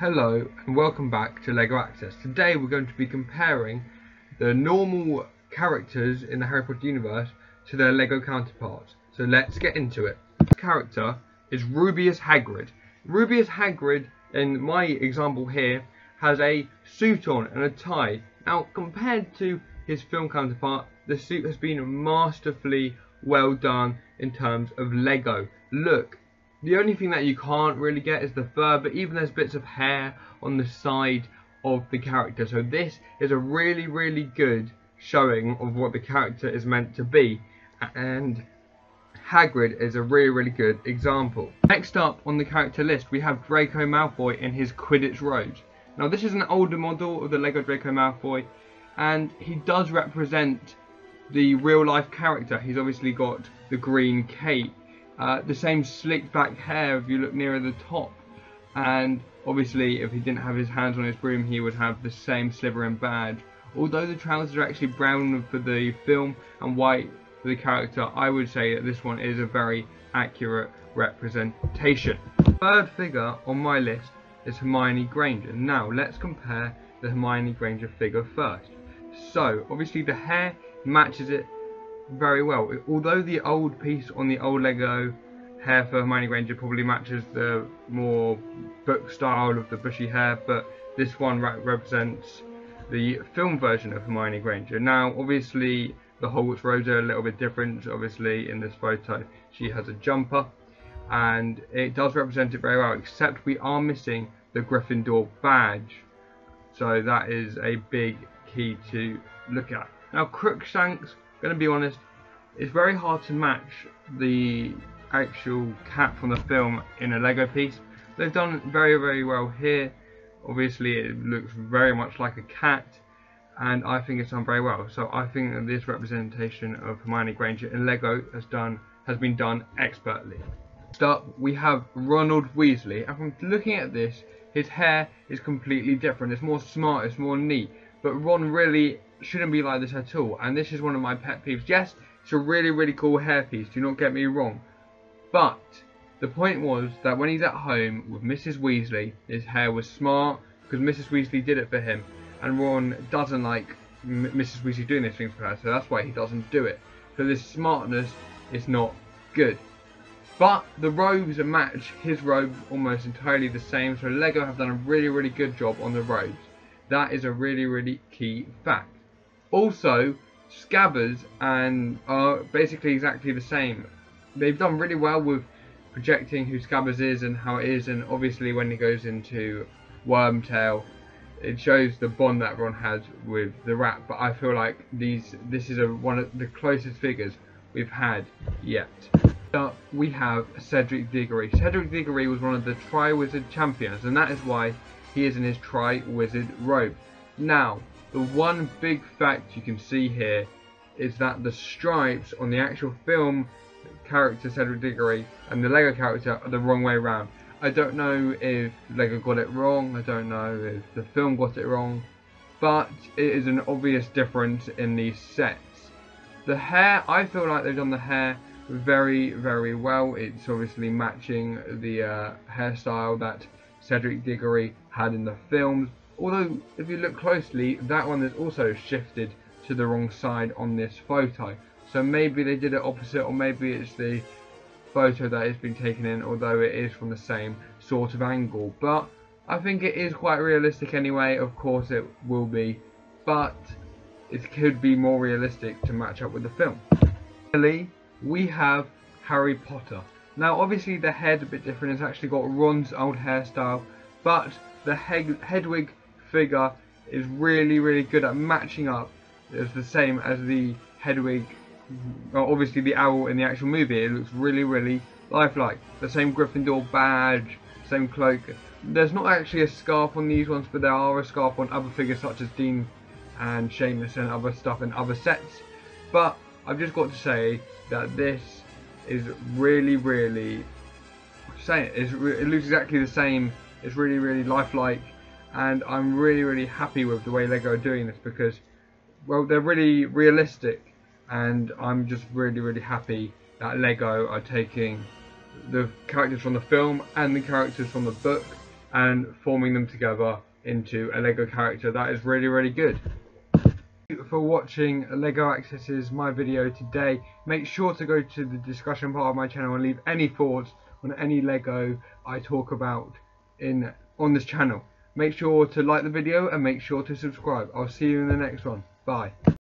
Hello and welcome back to LEGO Access. Today we're going to be comparing the normal characters in the Harry Potter universe to their LEGO counterparts. So let's get into it. The character is Rubeus Hagrid. Rubeus Hagrid, in my example here, has a suit on and a tie. Now compared to his film counterpart, the suit has been masterfully well done in terms of LEGO. Look. The only thing that you can't really get is the fur, but even there's bits of hair on the side of the character. So this is a really good showing of what the character is meant to be. And Hagrid is a really good example. Next up on the character list we have Draco Malfoy in his Quidditch robes. Now this is an older model of the LEGO Draco Malfoy, and he does represent the real life character. He's obviously got the green cape. The same slick back hair if you look nearer the top, and obviously if he didn't have his hands on his broom he would have the same Slytherin badge. Although the trousers are actually brown for the film and white for the character, I would say that this one is a very accurate representation. The third figure on my list is Hermione Granger. Now let's compare the Hermione Granger figure first. So obviously the hair matches it very well, although the old piece on the old LEGO hair for Hermione Granger probably matches the more book style of the bushy hair, but this one represents the film version of Hermione Granger. Now obviously the Hogwarts robes are a little bit different. Obviously in this photo she has a jumper and it does represent it very well, except we are missing the Gryffindor badge, so that is a big key to look at. Now Crookshanks, going to be honest, it's very hard to match the actual cat from the film in a LEGO piece. They've done very well here. Obviously it looks very much like a cat, and I think it's done very well. So I think that this representation of Hermione Granger in LEGO has been done expertly. Next up we have Ronald Weasley, and from looking at this, his hair is completely different. It's more smart, it's more neat, but Ron really shouldn't be like this at all, and this is one of my pet peeves. Yes, it's a really cool hairpiece, do not get me wrong, but the point was that when he's at home with Mrs. Weasley, his hair was smart because Mrs. Weasley did it for him, and Ron doesn't like Mrs. Weasley doing these things for her, so that's why he doesn't do it. So this smartness is not good. But the robes match his robes almost entirely the same, so LEGO have done a really good job on the robes. That is a really key fact. Also, Scabbers are basically exactly the same. They've done really well with projecting who Scabbers is and how it is, and obviously when he goes into Wormtail, it shows the bond that Ron has with the rat. But I feel like this is one of the closest figures we've had yet. We have Cedric Diggory. Cedric Diggory was one of the Tri-Wizard champions, and that is why he is in his Tri-Wizard robe. Now, the one big fact you can see here is that the stripes on the actual film character Cedric Diggory and the LEGO character are the wrong way around. I don't know if LEGO got it wrong, I don't know if the film got it wrong, but it is an obvious difference in these sets. The hair, I feel like they've done the hair very well. It's obviously matching the hairstyle that Cedric Diggory had in the films. Although, if you look closely, that one is also shifted to the wrong side on this photo. So maybe they did it opposite, or maybe it's the photo that has been taken in, although it is from the same sort of angle. But I think it is quite realistic anyway. Of course it will be, but it could be more realistic to match up with the film. Finally, we have Harry Potter. Now obviously the head a bit different. It's actually got Ron's old hairstyle, but the Hedwig figure is really good at matching up. It's the same as the Hedwig, well, obviously the owl in the actual movie. It looks really lifelike. The same Gryffindor badge, same cloak. There's not actually a scarf on these ones, but there are a scarf on other figures such as Dean and Seamus and other stuff in other sets. But I've just got to say that this is really it looks exactly the same. It's really lifelike, and I'm really happy with the way LEGO are doing this, because, well, they're really realistic, and I'm just really happy that LEGO are taking the characters from the film and the characters from the book and forming them together into a Lego character that is really, really good. Thank you for watching Lego Access's my video today. Make sure to go to the discussion part of my channel and leave any thoughts on any Lego I talk about on this channel. Make sure to like the video and make sure to subscribe. I'll see you in the next one. Bye.